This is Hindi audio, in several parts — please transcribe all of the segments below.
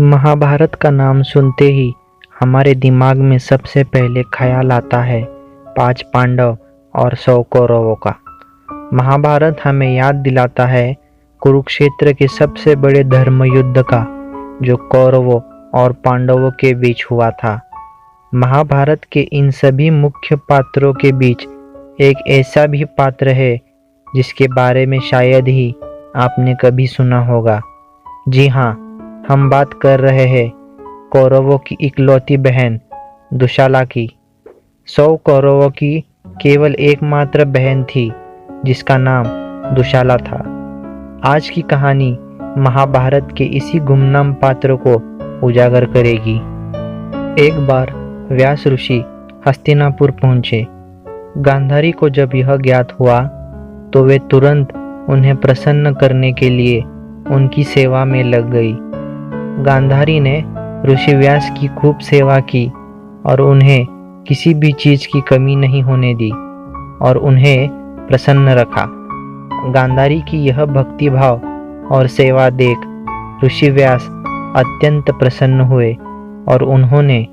महाभारत का नाम सुनते ही हमारे दिमाग में सबसे पहले ख्याल आता है 5 पांडव और 100 कौरवों का। महाभारत हमें याद दिलाता है कुरुक्षेत्र के सबसे बड़े धर्म युद्ध का, जो कौरवों और पांडवों के बीच हुआ था। महाभारत के इन सभी मुख्य पात्रों के बीच एक ऐसा भी पात्र है जिसके बारे में शायद ही आपने कभी सुना होगा। जी हाँ, हम बात कर रहे हैं कौरवों की इकलौती बहन दुशाला की। 100 कौरवों की केवल एकमात्र बहन थी जिसका नाम दुशाला था। आज की कहानी महाभारत के इसी गुमनाम पात्र को उजागर करेगी। एक बार व्यास ऋषि हस्तिनापुर पहुंचे। गांधारी को जब यह ज्ञात हुआ तो वे तुरंत उन्हें प्रसन्न करने के लिए उनकी सेवा में लग गई। गांधारी ने ऋषि व्यास की खूब सेवा की और उन्हें किसी भी चीज की कमी नहीं होने दी और उन्हें प्रसन्न रखा। गांधारी की यह भक्ति भाव और सेवा देख ऋषि व्यास अत्यंत प्रसन्न हुए और उन्होंने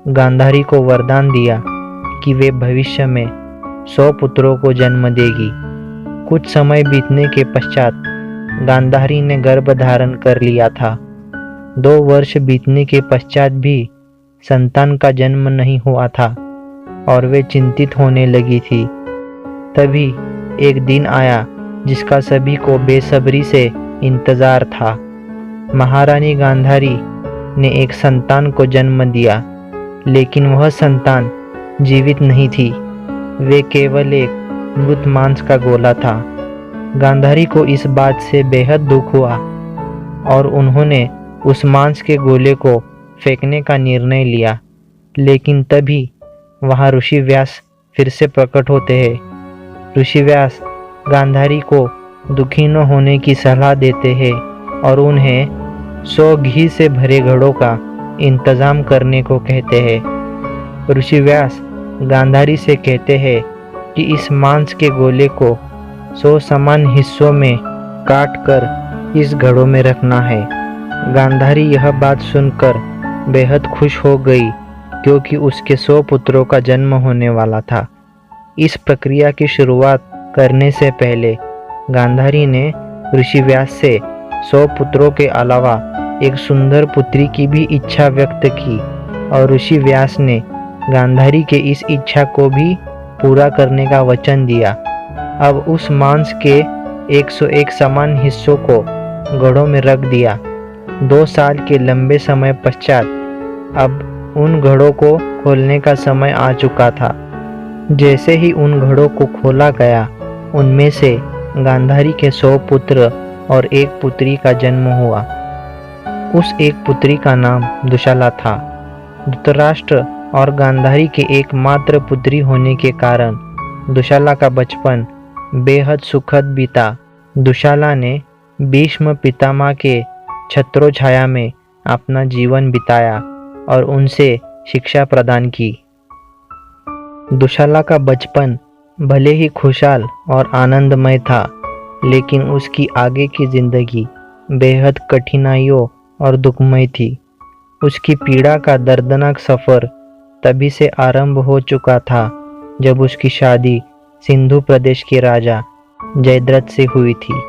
गांधारी को वरदान दिया कि वे भविष्य में 100 पुत्रों को जन्म देगी। कुछ समय बीतने के पश्चात गांधारी ने गर्भ धारण कर लिया था। 2 वर्ष बीतने के पश्चात भी संतान का जन्म नहीं हुआ था और वे चिंतित होने लगी थी। तभी एक दिन आया जिसका सभी को बेसब्री से इंतजार था। महारानी गांधारी ने एक संतान को जन्म दिया, लेकिन वह संतान जीवित नहीं थी। वे केवल एक मृत मांस का गोला था। गांधारी को इस बात से बेहद दुख हुआ और उन्होंने उस मांस के गोले को फेंकने का निर्णय लिया। लेकिन तभी वहां ऋषि व्यास फिर से प्रकट होते हैं। ऋषि व्यास गांधारी को दुखी न होने की सलाह देते हैं और उन्हें 100 घी से भरे घड़ों का इंतजाम करने को कहते हैं। ऋषि व्यास गांधारी से कहते हैं कि इस मांस के गोले को 100 समान हिस्सों में काट कर इस घड़ों में रखना है। गांधारी यह बात सुनकर बेहद खुश हो गई क्योंकि उसके 100 पुत्रों का जन्म होने वाला था। इस प्रक्रिया की शुरुआत करने से पहले गांधारी ने ऋषि व्यास से 100 पुत्रों के अलावा एक सुंदर पुत्री की भी इच्छा व्यक्त की और ऋषि व्यास ने गांधारी के इस इच्छा को भी पूरा करने का वचन दिया। अब उस मांस के 101 समान हिस्सों को घड़ों में रख दिया। 2 साल के लंबे समय पश्चात अब उन घड़ों को खोलने का समय आ चुका था। जैसे ही उन घड़ों को खोला गया, उनमें से गांधारी के 100 पुत्र और एक पुत्री का जन्म हुआ। उस एक पुत्री का नाम दुशाला था। धृतराष्ट्र और गांधारी के एकमात्र पुत्री होने के कारण दुशाला का बचपन बेहद सुखद बीता। दुशाला ने भीष्म पितामह के छत्रोछाया में अपना जीवन बिताया और उनसे शिक्षा प्रदान की। दुशाला का बचपन भले ही खुशहाल और आनंदमय था, लेकिन उसकी आगे की जिंदगी बेहद कठिनाइयों और दुखमय थी। उसकी पीड़ा का दर्दनाक सफ़र तभी से आरंभ हो चुका था जब उसकी शादी सिंधु प्रदेश के राजा जयद्रथ से हुई थी।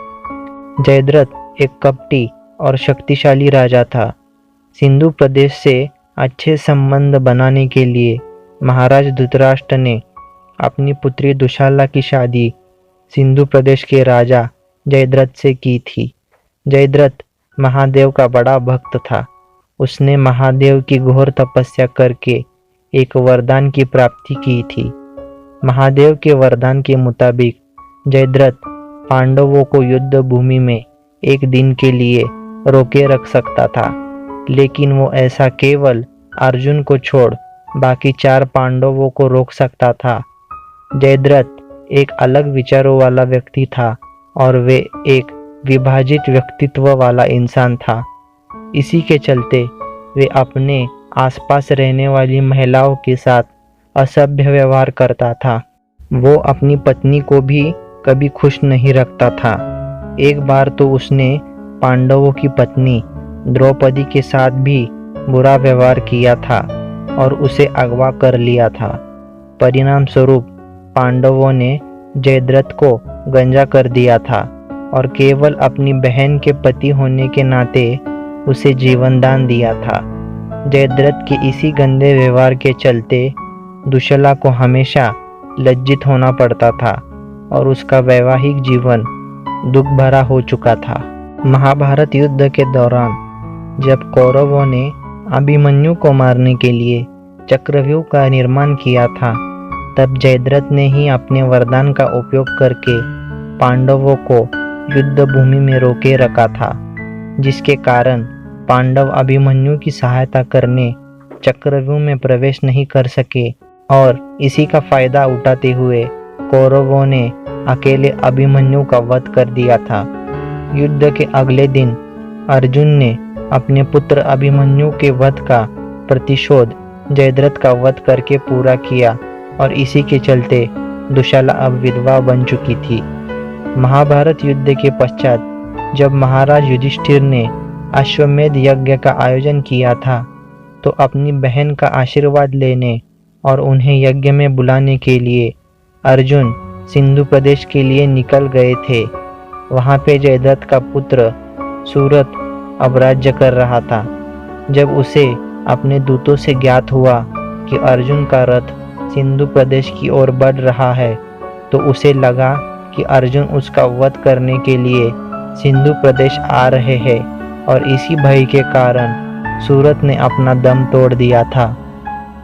जयद्रथ एक कपटी और शक्तिशाली राजा था। सिंधु प्रदेश से अच्छे संबंध बनाने के लिए महाराज धृतराष्ट्र ने अपनी पुत्री दुशाला की शादी सिंधु प्रदेश के राजा जयद्रथ से की थी। जयद्रथ महादेव का बड़ा भक्त था। उसने महादेव की घोर तपस्या करके एक वरदान की प्राप्ति की थी। महादेव के वरदान के मुताबिक जयद्रथ पांडवों को युद्ध भूमि में एक दिन के लिए रोके रख सकता था, लेकिन वो ऐसा केवल अर्जुन को छोड़ बाकी 4 पांडवों को रोक सकता था। जयद्रथ एक अलग विचारों वाला व्यक्ति था और वे एक विभाजित व्यक्तित्व वाला इंसान था। इसी के चलते वे अपने आसपास रहने वाली महिलाओं के साथ असभ्य व्यवहार करता था। वो अपनी पत्नी को भी कभी खुश नहीं रखता था। एक बार तो उसने पांडवों की पत्नी द्रौपदी के साथ भी बुरा व्यवहार किया था और उसे अगवा कर लिया था। परिणाम स्वरूप पांडवों ने जयद्रथ को गंजा कर दिया था और केवल अपनी बहन के पति होने के नाते उसे जीवन दान दिया था। जयद्रथ के इसी गंदे व्यवहार के चलते दुशला को हमेशा लज्जित होना पड़ता था और उसका वैवाहिक जीवन दुख भरा हो चुका था। महाभारत युद्ध के दौरान जब कौरवों ने अभिमन्यु को मारने के लिए चक्रव्यूह का निर्माण किया था, तब जयद्रथ ने ही अपने वरदान का उपयोग करके पांडवों को युद्ध भूमि में रोके रखा था, जिसके कारण पांडव अभिमन्यु की सहायता करने चक्रव्यूह में प्रवेश नहीं कर सके और इसी का फायदा उठाते हुए कौरवों ने अकेले अभिमन्यु का वध कर दिया था। युद्ध के अगले दिन अर्जुन ने अपने पुत्र अभिमन्यु के वध का प्रतिशोध जयद्रथ का वध करके पूरा किया और इसी के चलते दुशाला अब विधवा बन चुकी थी। महाभारत युद्ध के पश्चात जब महाराज युधिष्ठिर ने अश्वमेध यज्ञ का आयोजन किया था, तो अपनी बहन का आशीर्वाद लेने और उन्हें यज्ञ में बुलाने के लिए अर्जुन सिंधु प्रदेश के लिए निकल गए थे। वहां पे जयद्रथ का पुत्र सूरत अब राज्य कर रहा था। जब उसे अपने दूतों से ज्ञात हुआ कि अर्जुन का रथ सिंधु प्रदेश की ओर बढ़ रहा है, तो उसे लगा कि अर्जुन उसका वध करने के लिए सिंधु प्रदेश आ रहे हैं और इसी भय के कारण सूरत ने अपना दम तोड़ दिया था।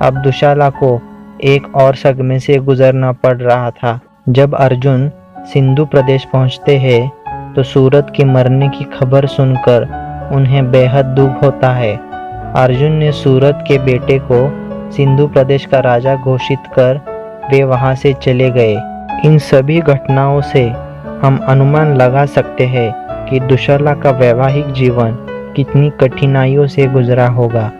अब दुशाला को एक और सदमे से गुजरना पड़ रहा था। जब अर्जुन सिंधु प्रदेश पहुंचते हैं तो सूरत के मरने की खबर सुनकर उन्हें बेहद दुख होता है। अर्जुन ने सूरत के बेटे को सिंधु प्रदेश का राजा घोषित कर वे वहां से चले गए। इन सभी घटनाओं से हम अनुमान लगा सकते हैं कि दुशाला का वैवाहिक जीवन कितनी कठिनाइयों से गुजरा होगा।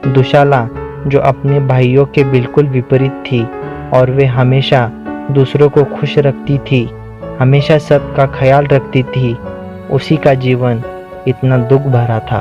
दुशाला जो अपने भाइयों के बिल्कुल विपरीत थी और वे हमेशा दूसरों को खुश रखती थी, हमेशा सबका ख्याल रखती थी, उसी का जीवन इतना दुख भरा था।